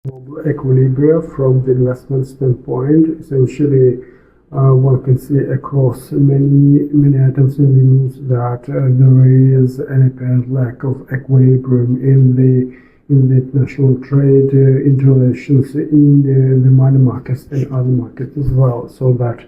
Equilibria from the investment standpoint. Essentially, one can see across many items in the news that there is an apparent lack of equilibrium in the international trade interrelations in the money markets and other markets as well. So that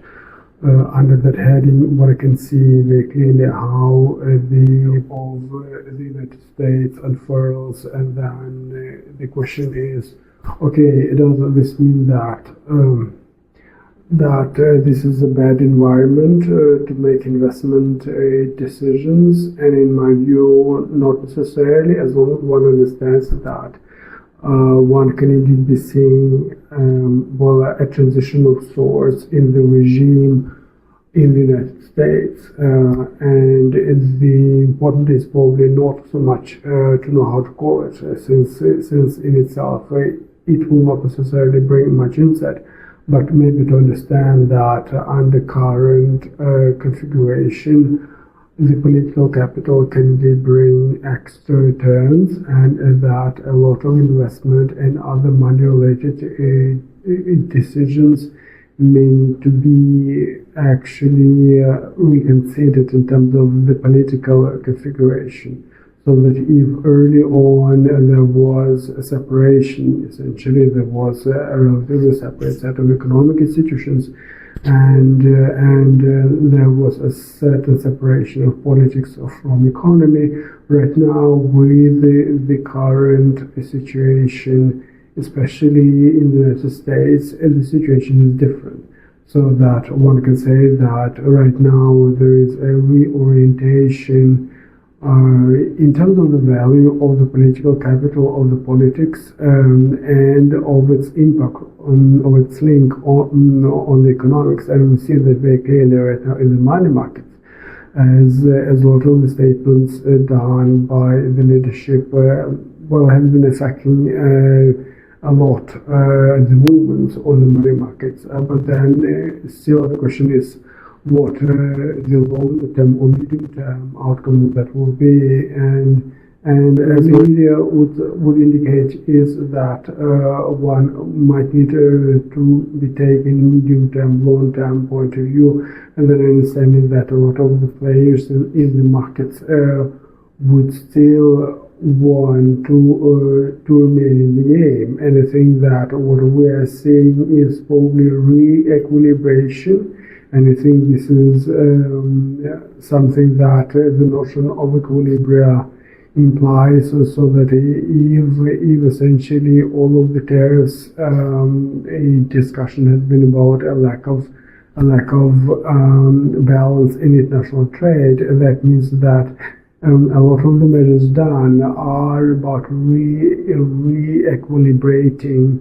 under that heading, one can see very clearly how the of the United States unfurls, and then the question is, okay, does this mean that this is a bad environment to make investment decisions? And in my view, not necessarily, as long as one understands that one can indeed be seeing a transition of sorts in the regime in the United States, and the important is probably not so much to know how to call it, since in itself it will not necessarily bring much insight, but maybe to understand that under current configuration, the political capital can indeed bring extra returns, and that a lot of investment and other money-related decisions may need to be actually reconsidered in terms of the political configuration. So that if early on there was a separation, essentially there was a relatively separate set of economic institutions, and there was a certain separation of politics from economy. Right now, with the current situation, especially in the United States, the situation is different. So that one can say that right now there is a reorientation in terms of the value of the political capital of the politics, and of its impact of its link on the economics. And we see that very clearly right now in the money markets, as a lot of the statements done by the leadership have been affecting a lot the movements on the money markets. But then still the question is what the long-term or medium-term outcome of that will be, and as India would indicate is that one might need to be taken medium-term, long-term point of view, and then understanding that a lot of the players in the markets would still want to remain in the game. And I think that what we are seeing is probably re-equilibration. And I think this is something that the notion of equilibria implies, so that if essentially all of the tariffs discussion has been about a lack of balance in international trade, that means that a lot of the measures done are about re-equilibrating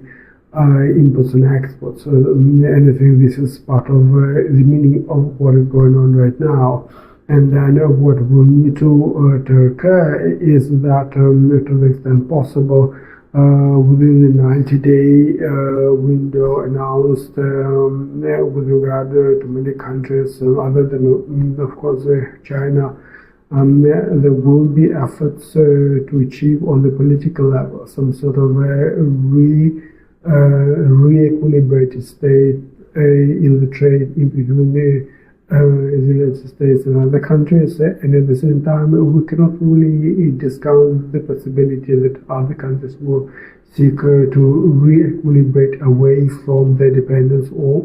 inputs and exports. And I think this is part of the meaning of what is going on right now. And then what will need to occur is that, to the extent possible, within the 90-day window announced with regard to many countries, other than, of course, China, there will be efforts to achieve on the political level some sort of re-equilibrated state in the trade in between the United States and other countries, and at the same time we cannot really discount the possibility that other countries will seek to re-equilibrate away from their dependence or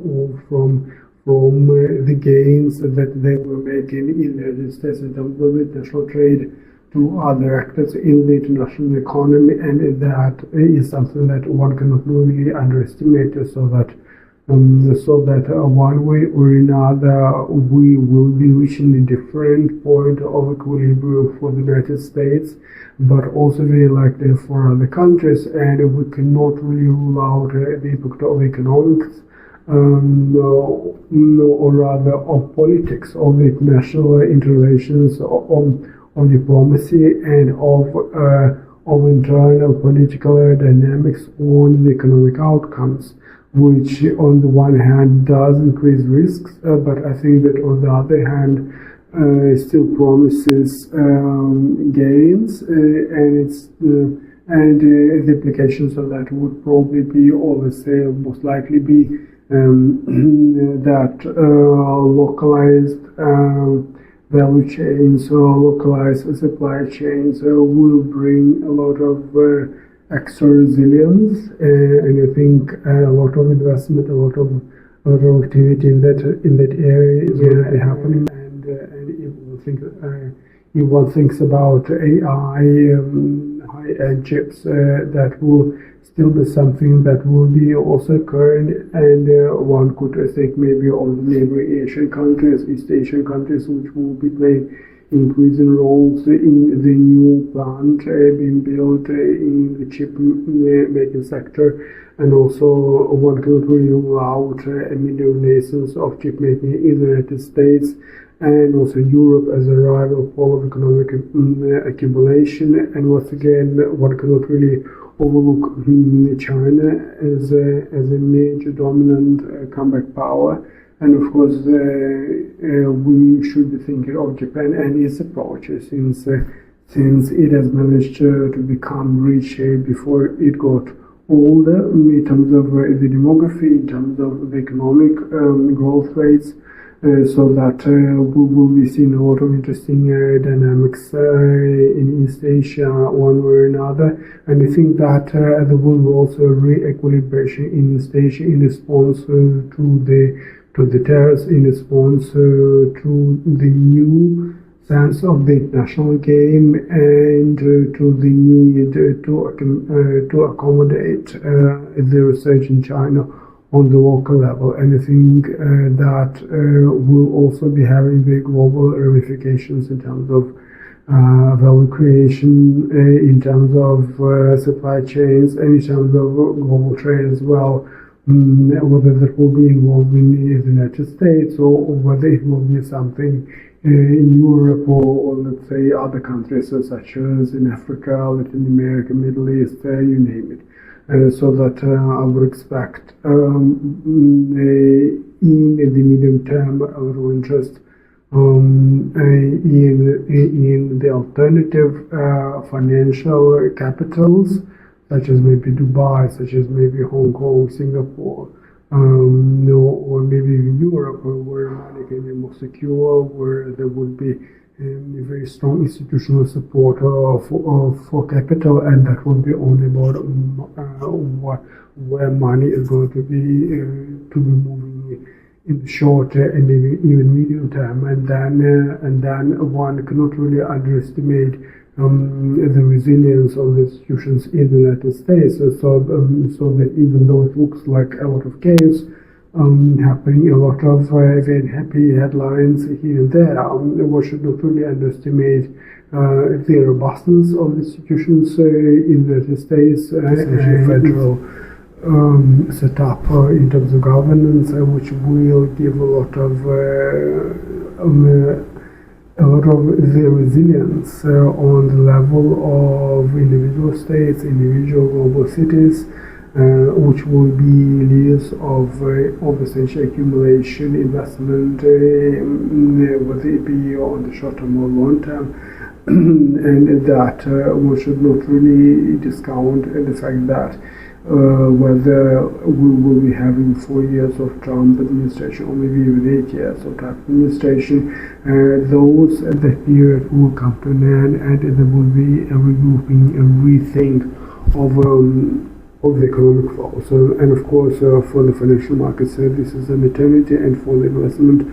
from the gains that they were making in the United States in terms of international trade to other actors in the international economy, and that is something that one cannot really underestimate. So that one way or another we will be reaching a different point of equilibrium for the United States, but also very likely for other countries, and we cannot really rule out the impact of economics, or rather of politics, of international interrelations, of diplomacy, and of internal political dynamics on the economic outcomes, which on the one hand does increase risks, but I think that on the other hand still promises gains, and and the implications of that would probably be, or let's say most likely be, that localized value chains or localized supply chains will bring a lot of extra resilience, and I think a lot of investment, a lot of activity in that area is already happening. And if one thinks about AI, high-end chips, that will still be something that will be also occurring, and one could think maybe of the neighboring Asian countries, East Asian countries, which will be playing increasing roles in the new plant being built in the chip making sector. And also one cannot really rule out a middle nations of chip making in the United States and also Europe as a rival pole of economic accumulation. And once again, one cannot really overlook China as a major dominant comeback power. And of course, we should be thinking of Japan and its approach, since it has managed to become rich before it got older in terms of the demography, in terms of the economic growth rates. So that we will be seeing a lot of interesting dynamics in East Asia, one way or another. And I think that there will be also a re-equilibration in East Asia in response to the tariffs, in response to the new sense of the international game, and to the need to accommodate the research in China on the local level. And I think that will also be having the global ramifications in terms of value creation, in terms of supply chains, and in terms of global trade as well. Whether that will be involving the United States, or whether it will be something in Europe, or let's say other countries such as in Africa, Latin America, Middle East, you name it. So that I would expect in the medium term a little interest in the alternative financial capitals, such as maybe Dubai, such as maybe Hong Kong, Singapore, or maybe even Europe, where money can be more secure, where there would be a very strong institutional support for capital, and that will be only about where money is going to be moving in the short and even medium term, and then one cannot really underestimate the resilience of the institutions in the United States. So that even though it looks like a lot of chaos happening, a lot of very happy headlines here and there, one should not really underestimate the robustness of the institutions in the United States, especially federal setup in terms of governance, which will give a lot of the resilience on the level of individual states, individual global cities, which will be years of essential accumulation, investment, whether it be on the short term or long term, and that one should not really discount the fact that whether we will be having 4 years of Trump administration or maybe even 8 years of Trump administration, that period will come to an end, and there will be a regrouping, a rethink of the economic flows. And of course, for the financial markets, this is an eternity, and for the investment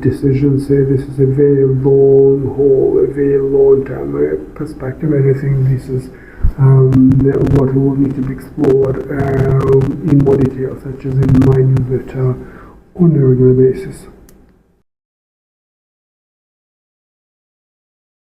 decisions, this is a very long haul, a very long-term perspective, and I think this is what will need to be explored in more detail, such as in my newsletter on a regular basis.